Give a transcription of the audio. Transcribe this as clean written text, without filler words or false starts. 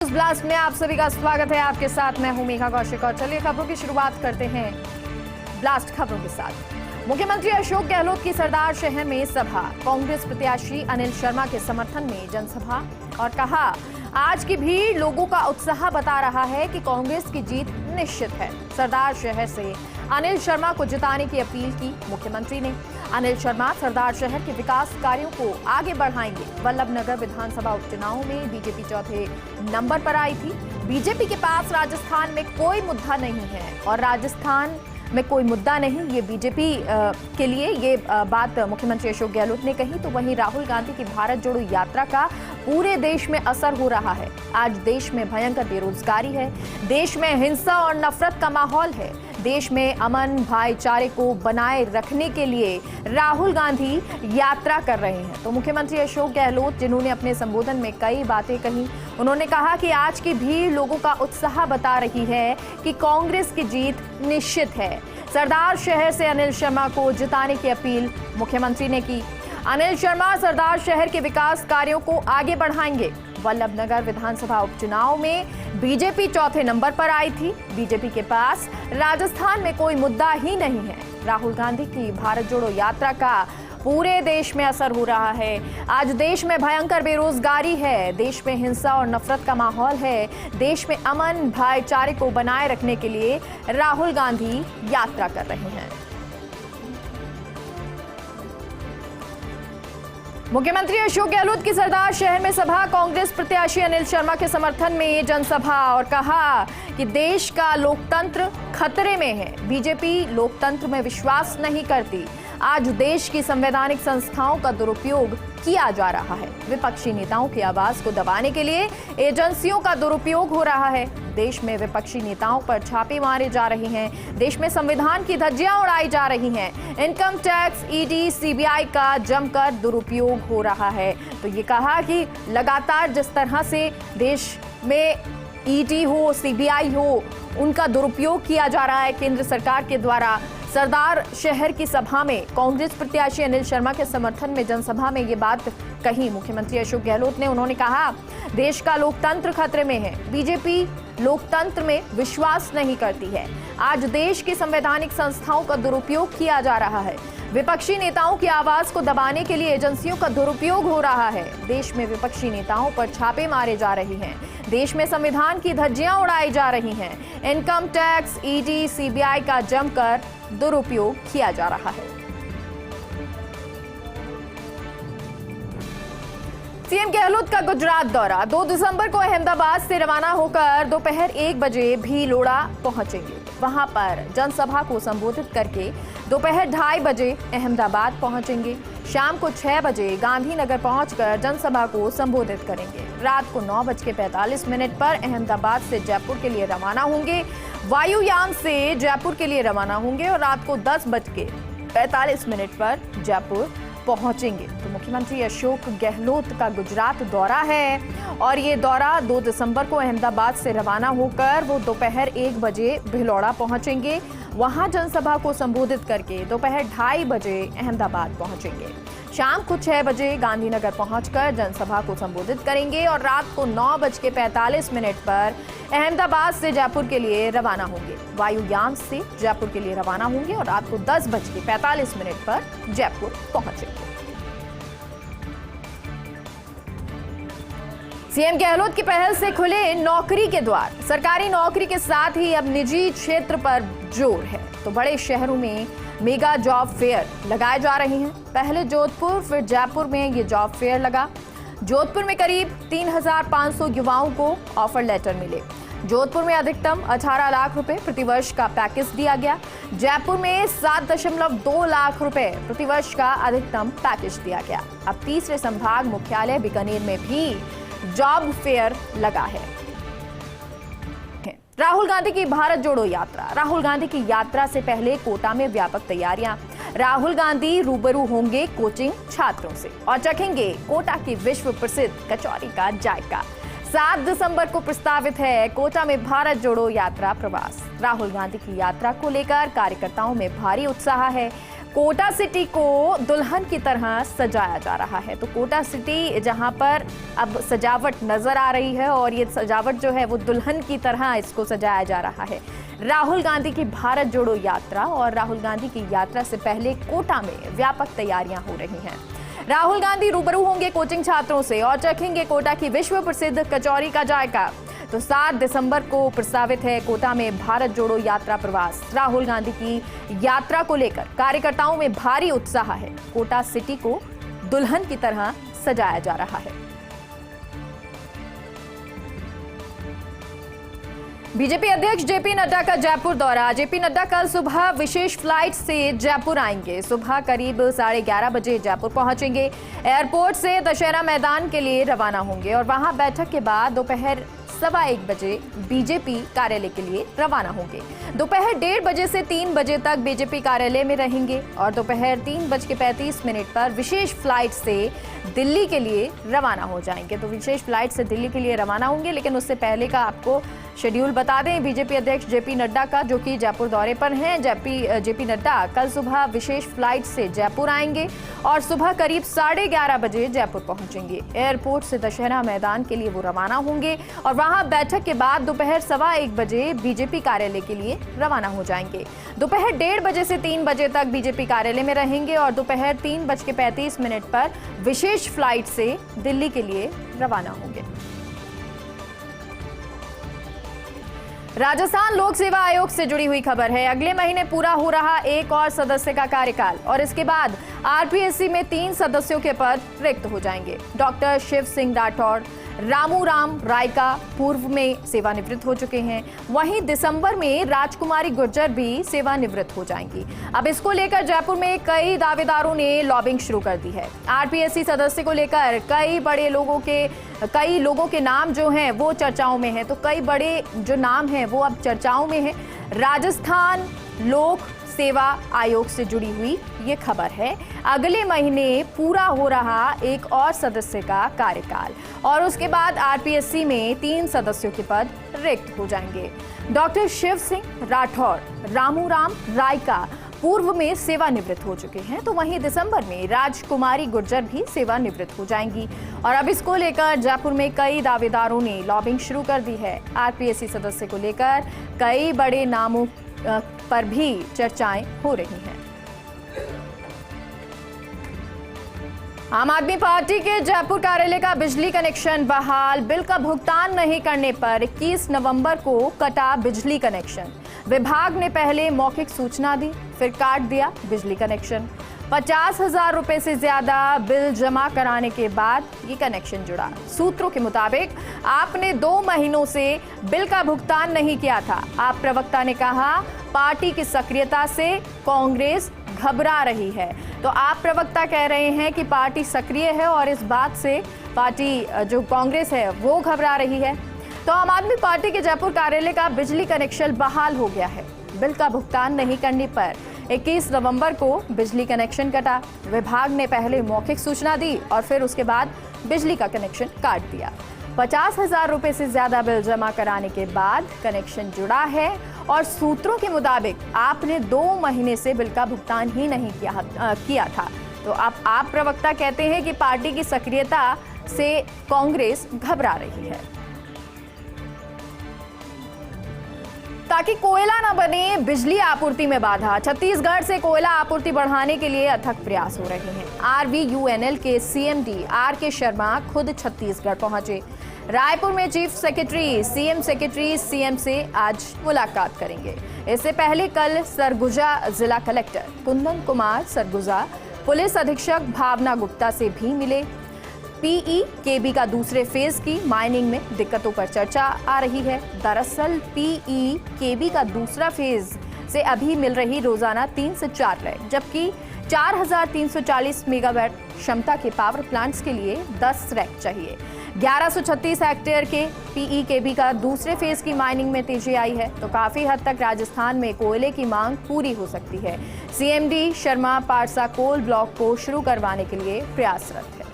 Blast में आप सभी का स्वागत है। आपके साथ मैं हूं मेघा कौशिक और चलिए खबरों की शुरुआत करते हैं ब्लास्ट खबरों के साथ। मुख्यमंत्री अशोक गहलोत की सरदार शहर में सभा, कांग्रेस प्रत्याशी अनिल शर्मा के समर्थन में जनसभा और कहा आज की भीड़ लोगों का उत्साह बता रहा है कि कांग्रेस की जीत निश्चित है। सरदार शहर से अनिल शर्मा को जिताने की अपील की मुख्यमंत्री ने। अनिल शर्मा सरदार शहर के विकास कार्यों को आगे बढ़ाएंगे। वल्लभनगर विधानसभा उपचुनाव में बीजेपी चौथे नंबर पर आई थी। बीजेपी के पास राजस्थान में कोई मुद्दा नहीं है और राजस्थान में कोई मुद्दा नहीं, ये बीजेपी के लिए ये बात मुख्यमंत्री अशोक गहलोत ने कही। तो वहीं राहुल गांधी की भारत जोड़ो यात्रा का पूरे देश में असर हो रहा है। आज देश में भयंकर बेरोजगारी है, देश में हिंसा और नफरत का माहौल है। देश में अमन भाईचारे को बनाए रखने के लिए राहुल गांधी यात्रा कर रहे हैं। तो मुख्यमंत्री अशोक गहलोत जिन्होंने अपने संबोधन में कई बातें कही, उन्होंने कहा कि आज की भीड़ लोगों का उत्साह बता रही है कि कांग्रेस की जीत निश्चित है। सरदार शहर से अनिल शर्मा को जिताने की अपील मुख्यमंत्री ने की। अनिल शर्मा सरदार शहर के विकास कार्यों को आगे बढ़ाएंगे। वल्लभनगर विधानसभा उपचुनाव में बीजेपी चौथे नंबर पर आई थी। बीजेपी के पास राजस्थान में कोई मुद्दा ही नहीं है। राहुल गांधी की भारत जोड़ो यात्रा का पूरे देश में असर हो रहा है। आज देश में भयंकर बेरोजगारी है, देश में हिंसा और नफरत का माहौल है। देश में अमन भाईचारे को बनाए रखने के लिए राहुल गांधी यात्रा कर रहे हैं। मुख्यमंत्री अशोक गहलोत की सरदार शहर में सभा, कांग्रेस प्रत्याशी अनिल शर्मा के समर्थन में जनसभा और कहा कि देश का लोकतंत्र खतरे में है। बीजेपी लोकतंत्र में विश्वास नहीं करती। आज देश की संवैधानिक संस्थाओं का दुरुपयोग किया जा रहा है। विपक्षी नेताओं की आवाज को दबाने के लिए एजेंसियों का दुरुपयोग हो रहा है। देश में विपक्षी नेताओं पर छापे मारे जा रहे हैं। देश में संविधान की धज्जियां उड़ाई जा रही हैं। इनकम टैक्स, ईडी, सीबीआई का जमकर दुरुपयोग हो रहा है। तो ये कहा कि लगातार जिस तरह से देश में ईडी हो, सीबीआई हो, उनका दुरुपयोग किया जा रहा है केंद्र सरकार के द्वारा। सरदार शहर की सभा में कांग्रेस प्रत्याशी अनिल शर्मा के समर्थन में जनसभा में ये बात कही मुख्यमंत्री अशोक गहलोत ने। उन्होंने कहा देश का लोकतंत्र खतरे में है। बीजेपी लोकतंत्र में विश्वास नहीं करती है। आज देश की संवैधानिक संस्थाओं का दुरुपयोग किया जा रहा है। विपक्षी नेताओं की आवाज को दबाने के लिए एजेंसियों का दुरुपयोग हो रहा है। देश में विपक्षी नेताओं पर छापे मारे जा रहे हैं। देश में संविधान की धज्जियां उड़ाई जा रही हैं। इनकम टैक्स, ईडी, सीबीआई का जमकर दुरुपयोग किया जा रहा है। सीएम गहलोत का गुजरात दौरा, 2 दिसंबर को अहमदाबाद से रवाना होकर दोपहर 1 बजे भीलोड़ा पहुंचेंगे। वहां पर जनसभा को संबोधित करके दोपहर 2:30 बजे अहमदाबाद पहुंचेंगे। शाम को 6 बजे गांधीनगर पहुंचकर जनसभा को संबोधित करेंगे। रात को 9:45 पर अहमदाबाद से जयपुर के लिए रवाना होंगे। वायुयान से जयपुर के लिए रवाना होंगे और रात को 10:45 पर जयपुर पहुंचेंगे। तो मुख्यमंत्री अशोक गहलोत का गुजरात दौरा है और ये दौरा 2 दिसंबर को अहमदाबाद से रवाना होकर वो दोपहर 1 बजे भिलौड़ा पहुंचेंगे। वहां जनसभा को संबोधित करके दोपहर 2:30 बजे अहमदाबाद पहुंचेंगे। शाम को 6 बजे गांधीनगर पहुंचकर जनसभा को संबोधित करेंगे और रात को 9:45 पर अहमदाबाद से जयपुर के लिए रवाना होंगे। वायुयान से जयपुर के लिए रवाना होंगे और रात को 10:45 पर जयपुर पहुंचेंगे। सीएम गहलोत की पहल से खुले नौकरी के द्वार। सरकारी नौकरी के साथ ही अब निजी क्षेत्र पर जोर है। तो बड़े शहरों में मेगा जॉब फेयर लगाए जा रहे हैं। पहले जोधपुर, फिर जयपुर में ये जॉब फेयर लगा। जोधपुर में करीब 3,500 युवाओं को ऑफर लेटर मिले। जोधपुर में अधिकतम 18 लाख रुपए प्रतिवर्ष का पैकेज दिया गया। जयपुर में 7.2 लाख रुपए प्रतिवर्ष का अधिकतम पैकेज दिया गया। अब तीसरे संभाग मुख्यालय बीकानेर में भी जॉब फेयर लगा है। राहुल गांधी की भारत जोड़ो यात्रा। राहुल गांधी की यात्रा से पहले कोटा में व्यापक तैयारियां। राहुल गांधी रूबरू होंगे कोचिंग छात्रों से और चखेंगे कोटा की विश्व प्रसिद्ध कचौरी का जायका। 7 दिसंबर को प्रस्तावित है कोटा में भारत जोड़ो यात्रा प्रवास। राहुल गांधी की यात्रा को लेकर कार्यकर्ताओं में भारी उत्साह है। कोटा सिटी को दुल्हन की तरह सजाया जा रहा है। तो कोटा सिटी जहां पर अब सजावट नजर आ रही है और ये सजावट जो है वो दुल्हन की तरह इसको सजाया जा रहा है। राहुल गांधी की भारत जोड़ो यात्रा और राहुल गांधी की यात्रा से पहले कोटा में व्यापक तैयारियां हो रही हैं। राहुल गांधी रूबरू होंगे कोचिंग छात्रों से और चखेंगे कोटा की विश्व प्रसिद्ध कचौरी का जायका। तो 7 दिसंबर को प्रस्तावित है कोटा में भारत जोड़ो यात्रा प्रवास। राहुल गांधी की यात्रा को लेकर कार्यकर्ताओं में भारी उत्साह है। कोटा सिटी को दुल्हन की तरह सजाया जा रहा है। बीजेपी अध्यक्ष जेपी नड्डा का जयपुर दौरा। जेपी नड्डा कल सुबह विशेष फ्लाइट से जयपुर आएंगे। सुबह करीब 11:30 बजे जयपुर पहुंचेंगे। एयरपोर्ट से दशहरा मैदान के लिए रवाना होंगे और वहां बैठक के बाद दोपहर 1:15 बजे बीजेपी कार्यालय के लिए रवाना होंगे। दोपहर 1:30 बजे से 3 बजे तक बीजेपी कार्यालय में रहेंगे और दोपहर 3:35 पर विशेष फ्लाइट से दिल्ली के लिए रवाना हो जाएंगे। तो विशेष फ्लाइट से दिल्ली के लिए रवाना होंगे, लेकिन उससे पहले का आपको शेड्यूल बता दें। बीजेपी अध्यक्ष जेपी नड्डा का, जो कि जयपुर दौरे पर हैं, जेपी नड्डा कल सुबह विशेष फ्लाइट से जयपुर आएंगे और सुबह करीब 11:30 बजे जयपुर पहुंचेंगे। एयरपोर्ट से दशहरा मैदान के लिए वो रवाना होंगे और वहां बैठक के बाद दोपहर 1:15 बजे बीजेपी कार्यालय के लिए रवाना हो जाएंगे। दोपहर 1:30 बजे से 3 बजे तक बीजेपी कार्यालय में रहेंगे और दोपहर 3:35 पर विशेष फ्लाइट से दिल्ली के लिए रवाना होंगे। राजस्थान लोक सेवा आयोग से जुड़ी हुई खबर है। अगले महीने पूरा हो रहा एक और सदस्य का कार्यकाल और इसके बाद आरपीएससी में 3 सदस्यों के पद रिक्त हो जाएंगे। डॉक्टर शिव सिंह राठौड़, रामूराम रायका पूर्व में सेवानिवृत्त हो चुके हैं। वहीं दिसंबर में राजकुमारी गुर्जर भी सेवानिवृत्त हो जाएंगी। अब इसको लेकर जयपुर में कई दावेदारों ने लॉबिंग शुरू कर दी है। आरपीएससी सदस्य को लेकर कई लोगों के नाम जो हैं वो चर्चाओं में हैं। तो कई बड़े जो नाम हैं वो अब चर्चाओं में हैं। राजस्थान लोक सेवा आयोग से जुड़ी हुई ये खबर है। अगले महीने पूरा हो रहा एक और सदस्य का कार्यकाल और उसके बाद आरपीएससी में 3 सदस्यों के पद रिक्त हो जाएंगे। डॉक्टर शिव सिंह राठौड़, रामूराम रायका पूर्व में सेवानिवृत्त हो चुके हैं। तो वहीं दिसंबर में राजकुमारी गुर्जर भी सेवानिवृत्त हो जाएंगी और अब इसको लेकर जयपुर में कई दावेदारों ने लॉबिंग शुरू कर दी है। आरपीएससी सदस्य को लेकर कई बड़े नामों पर भी चर्चाएं हो रही हैं। आम आदमी पार्टी के जयपुर कार्यालय का बिजली कनेक्शन बहाल। बिल का भुगतान नहीं करने पर 21 नवंबर को कटा बिजली कनेक्शन। विभाग ने पहले मौखिक सूचना दी, फिर काट दिया बिजली कनेक्शन। 50,000 रुपए से ज्यादा बिल जमा कराने के बाद ये कनेक्शन जुड़ा। सूत्रों के मुताबिक आपने 2 महीनों से बिल का भुगतान नहीं किया था। आप प्रवक्ता ने कहा पार्टी की सक्रियता से कांग्रेस घबरा रही है। तो आप प्रवक्ता कह रहे हैं कि पार्टी सक्रिय है और इस बात से पार्टी जो कांग्रेस है वो घबरा रही है। तो आम आदमी पार्टी के जयपुर कार्यालय का बिजली कनेक्शन बहाल हो गया है। बिल का भुगतान नहीं करने पर 21 नवंबर को बिजली कनेक्शन कटा। विभाग ने पहले मौखिक सूचना दी और फिर उसके बाद बिजली का कनेक्शन काट दिया। 50,000 रुपए से ज्यादा बिल जमा कराने के बाद कनेक्शन जुड़ा है और सूत्रों के मुताबिक आपने 2 महीने से बिल का भुगतान ही नहीं किया था। तो आप प्रवक्ता कहते हैं कि पार्टी की सक्रियता से कांग्रेस घबरा रही है। ताकि कोयला न बने बिजली आपूर्ति में बाधा। छत्तीसगढ़ से कोयला आपूर्ति बढ़ाने के लिए अथक प्रयास हो रहे हैं। आरवीयूएनएल के सीएमडी आर.के. शर्मा खुद छत्तीसगढ़ पहुंचे। रायपुर में चीफ सेक्रेटरी सीएम से आज मुलाकात करेंगे। इससे पहले कल सरगुजा जिला कलेक्टर कुंदन कुमार सरगुजा, पुलिस अधीक्षक भावना गुप्ता से भी मिले। पीईकेबी का दूसरे फेज की माइनिंग में दिक्कतों पर चर्चा आ रही है। दरअसल पीईकेबी का दूसरा फेज से अभी मिल रही रोजाना 3 से 4 रैक, जबकि 4,340 मेगावाट क्षमता के पावर प्लांट्स के लिए 10 रैक चाहिए। 1136 हेक्टेयर के पीईकेबी का दूसरे फेज की माइनिंग में तेजी आई है। तो काफी हद तक राजस्थान में कोयले की मांग पूरी हो सकती है। सीएमडी शर्मा पारसा कोल ब्लॉक को शुरू करवाने के लिए प्रयासरत है।